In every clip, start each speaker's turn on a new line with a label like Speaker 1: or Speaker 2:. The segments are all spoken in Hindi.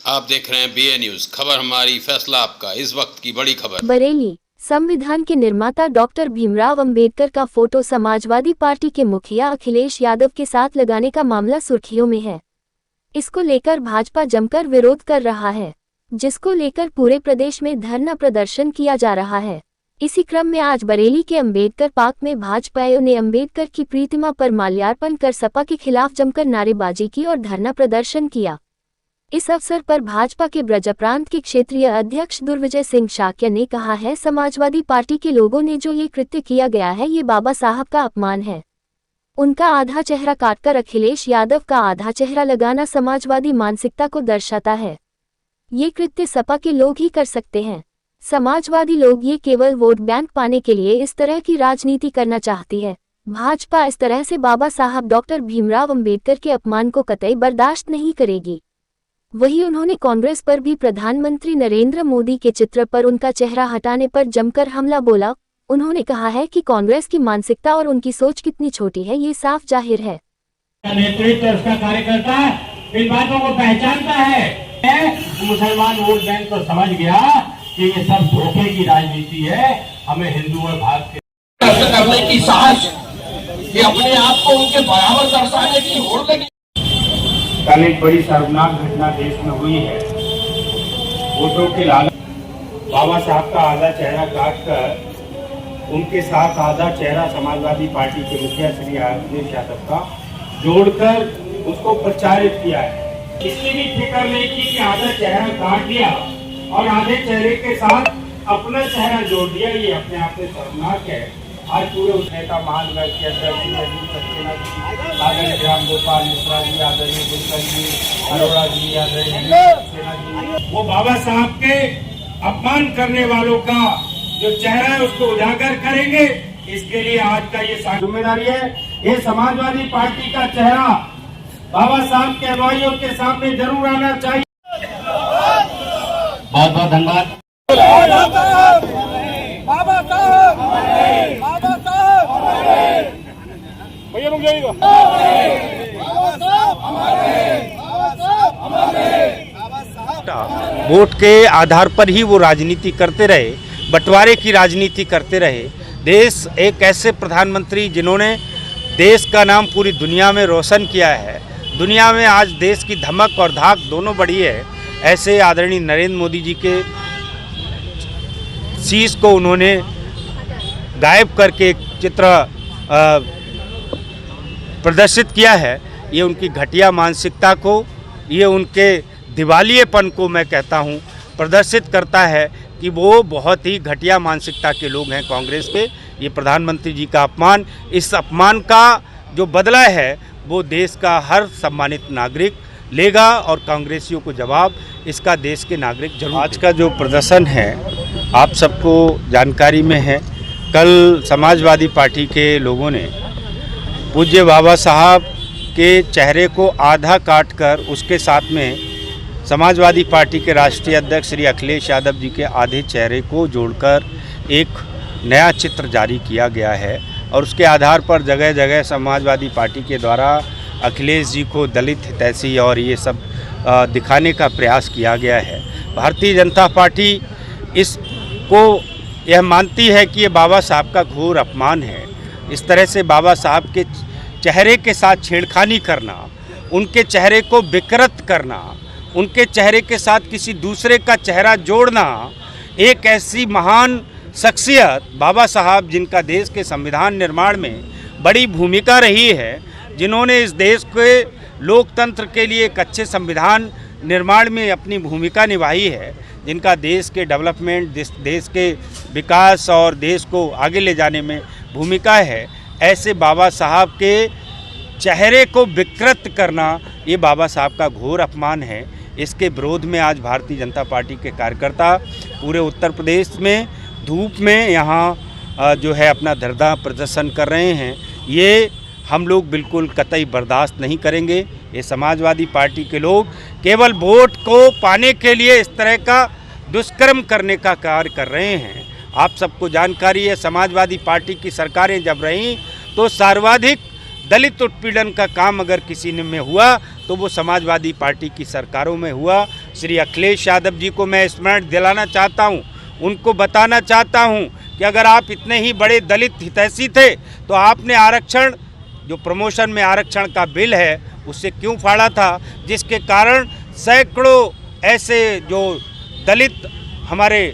Speaker 1: आप देख रहे हैं BA न्यूज, खबर हमारी फैसला आपका। इस वक्त की बड़ी खबर।
Speaker 2: बरेली, संविधान के निर्माता डॉक्टर भीमराव अंबेडकर का फोटो समाजवादी पार्टी के मुखिया अखिलेश यादव के साथ लगाने का मामला सुर्खियों में है। इसको लेकर भाजपा जमकर विरोध कर रहा है, जिसको लेकर पूरे प्रदेश में धरना प्रदर्शन किया जा रहा है। इसी क्रम में आज बरेली के अंबेडकर पार्क में भाजपाइयों ने अंबेडकर की प्रतिमा पर माल्यार्पण कर सपा के खिलाफ जमकर नारेबाजी की और धरना प्रदर्शन किया। इस अवसर पर भाजपा के ब्रज प्रांत के क्षेत्रीय अध्यक्ष दुर्विजय सिंह शाक्य ने कहा है, समाजवादी पार्टी के लोगों ने जो ये कृत्य किया गया है, ये बाबा साहब का अपमान है। उनका आधा चेहरा काटकर अखिलेश यादव का आधा चेहरा लगाना समाजवादी मानसिकता को दर्शाता है। ये कृत्य सपा के लोग ही कर सकते हैं। समाजवादी लोग ये केवल वोट बैंक पाने के लिए इस तरह की राजनीति करना चाहती है। भाजपा इस तरह से बाबा साहब डॉक्टर भीमराव अंबेडकर के अपमान को कतई बर्दाश्त नहीं करेगी। वहीं उन्होंने कांग्रेस पर भी प्रधानमंत्री नरेंद्र मोदी के चित्र पर उनका चेहरा हटाने पर जमकर हमला बोला। उन्होंने कहा है कि कांग्रेस की मानसिकता और उनकी सोच कितनी छोटी है, ये साफ जाहिर है।
Speaker 3: नेतृत्व उसका कार्यकर्ता इन बातों को पहचानता है। मुसलमान वोट बैंक तो समझ गया कि ये सब धोखे की राजनीति है। हमें हिंदू और भारत के करने की साहस, कि अपने आप को उनके बराबर दर्शाने की होड़ लगी। कल एक बड़ी शर्मनाक घटना देश में हुई है। वोटों के लालच बाबा साहब का आधा चेहरा काटकर उनके साथ आधा चेहरा समाजवादी पार्टी के मुखिया श्री अखिलेश यादव का जोड़कर उसको प्रचारित किया है। इसकी भी फिक्र नहीं की कि आधा चेहरा काट दिया और आधे चेहरे के साथ अपना चेहरा जोड़ दिया। ये अपने आप में शर्मनाक है। आज पूरे उस नेता महानगर के अध्यक्ष आदरणीय राम गोपाल मिश्रा जी, आदरणीय दुलकर जी, अरोड़ा जी, आदरणीय वो बाबा साहब के अपमान करने वालों का जो चेहरा है उसको उजागर करेंगे। इसके लिए आज का ये जिम्मेदारी है। ये समाजवादी पार्टी का चेहरा बाबा साहब के अनुयायियों के सामने जरूर आना चाहिए। बहुत बहुत धन्यवाद।
Speaker 4: बाबा साहब, बाबा साहब, भैया रुक जाइएगा।
Speaker 5: वोट के आधार पर ही वो राजनीति करते रहे, बंटवारे की राजनीति करते रहे। देश एक ऐसे प्रधानमंत्री जिन्होंने देश का नाम पूरी दुनिया में रोशन किया है, दुनिया में आज देश की धमक और धाक दोनों बढ़ी है, ऐसे आदरणीय नरेंद्र मोदी जी के शीश को उन्होंने गायब करके एक चित्र प्रदर्शित किया है। ये उनकी घटिया मानसिकता को, ये उनके दिवालियेपन को मैं कहता हूँ प्रदर्शित करता है कि वो बहुत ही घटिया मानसिकता के लोग हैं कांग्रेस के। ये प्रधानमंत्री जी का अपमान, इस अपमान का जो बदला है वो देश का हर सम्मानित नागरिक लेगा और कांग्रेसियों को जवाब इसका देश के नागरिक जरूर। आज का जो प्रदर्शन है आप सबको जानकारी में है। कल समाजवादी पार्टी के लोगों ने पूज्य बाबा साहब के चेहरे को आधा काटकर उसके साथ में समाजवादी पार्टी के राष्ट्रीय अध्यक्ष श्री अखिलेश यादव जी के आधे चेहरे को जोड़कर एक नया चित्र जारी किया गया है और उसके आधार पर जगह जगह समाजवादी पार्टी के द्वारा अखिलेश जी को दलित हितैषी और ये सब दिखाने का प्रयास किया गया है। भारतीय जनता पार्टी इसको यह मानती है कि ये बाबा साहब का घोर अपमान है। इस तरह से बाबा साहब के चेहरे के साथ छेड़खानी करना, उनके चेहरे को विकृत करना, उनके चेहरे के साथ किसी दूसरे का चेहरा जोड़ना, एक ऐसी महान शख्सियत बाबा साहब जिनका देश के संविधान निर्माण में बड़ी भूमिका रही है, जिन्होंने इस देश के लोकतंत्र के लिए एक अच्छे संविधान निर्माण में अपनी भूमिका निभाई है, जिनका देश के डेवलपमेंट, देश के विकास और देश को आगे ले जाने में भूमिका है, ऐसे बाबा साहब के चेहरे को विकृत करना ये बाबा साहब का घोर अपमान है। इसके विरोध में आज भारतीय जनता पार्टी के कार्यकर्ता पूरे उत्तर प्रदेश में धूप में यहाँ जो है अपना धरना प्रदर्शन कर रहे हैं। ये हम लोग बिल्कुल कतई बर्दाश्त नहीं करेंगे। ये समाजवादी पार्टी के लोग केवल वोट को पाने के लिए इस तरह का दुष्कर्म करने का कार्य कर रहे हैं। आप सबको जानकारी है, समाजवादी पार्टी की सरकारें जब रहीं तो सर्वाधिक दलित उत्पीड़न का काम अगर किसी ने में हुआ तो वो समाजवादी पार्टी की सरकारों में हुआ। श्री अखिलेश यादव जी को मैं स्मरण दिलाना चाहता हूँ, उनको बताना चाहता हूँ कि अगर आप इतने ही बड़े दलित हितैषी थे तो आपने आरक्षण, जो प्रमोशन में आरक्षण का बिल है, उससे क्यों फाड़ा था, जिसके कारण सैकड़ों ऐसे जो दलित हमारे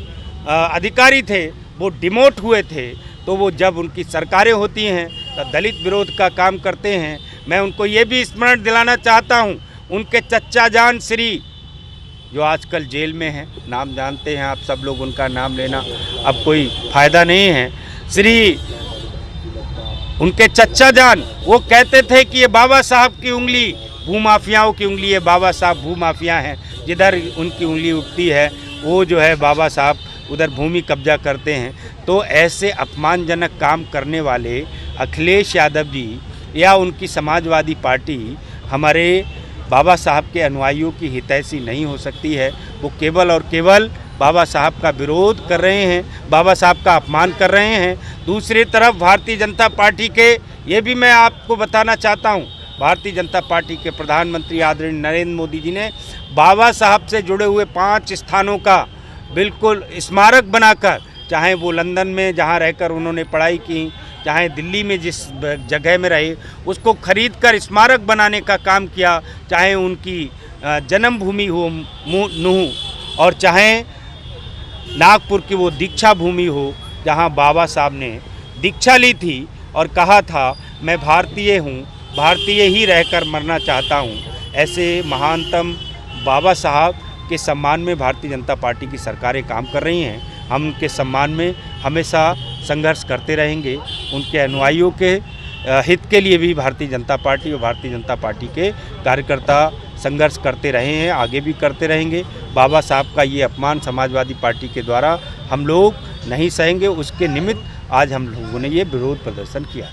Speaker 5: अधिकारी थे वो डिमोट हुए थे। तो वो जब उनकी सरकारें होती हैं तो दलित विरोध का काम करते हैं। मैं उनको ये भी स्मरण दिलाना चाहता हूँ, उनके चच्चा जान श्री, जो आजकल जेल में हैं, नाम जानते हैं आप सब लोग, उनका नाम लेना अब कोई फ़ायदा नहीं है, श्री उनके चच्चा जान, वो कहते थे कि ये बाबा साहब की उंगली भूमाफियाओं की उंगली है, बाबा साहब भूमाफिया हैं, जिधर उनकी उंगली उठती है वो जो है बाबा साहब उधर भूमि कब्जा करते हैं। तो ऐसे अपमानजनक काम करने वाले अखिलेश यादव जी या उनकी समाजवादी पार्टी हमारे बाबा साहब के अनुयायियों की हितैषी नहीं हो सकती है। वो केवल और केवल बाबा साहब का विरोध कर रहे हैं, बाबा साहब का अपमान कर रहे हैं। दूसरी तरफ भारतीय जनता पार्टी के, ये भी मैं आपको बताना चाहता हूँ, भारतीय जनता पार्टी के प्रधानमंत्री आदरणीय नरेंद्र मोदी जी ने बाबा साहब से जुड़े हुए 5 स्थानों का बिल्कुल स्मारक बनाकर, चाहे वो लंदन में जहाँ रहकर उन्होंने पढ़ाई की, चाहे दिल्ली में जिस जगह में रहे, उसको खरीद कर स्मारक बनाने का काम किया, चाहे उनकी जन्मभूमि हो नूह और चाहे नागपुर की वो दीक्षा भूमि हो जहाँ बाबा साहब ने दीक्षा ली थी और कहा था मैं भारतीय हूँ, भारतीय ही रहकर मरना चाहता हूँ। ऐसे महानतम बाबा साहब के सम्मान में भारतीय जनता पार्टी की सरकारें काम कर रही हैं। हम उनके सम्मान में हमेशा संघर्ष करते रहेंगे। उनके अनुयायियों के हित के लिए भी भारतीय जनता पार्टी और भारतीय जनता पार्टी के कार्यकर्ता संघर्ष करते रहे हैं, आगे भी करते रहेंगे। बाबा साहब का ये अपमान समाजवादी पार्टी के द्वारा हम लोग नहीं सहेंगे, उसके निमित्त आज हम लोगों ने ये विरोध प्रदर्शन किया।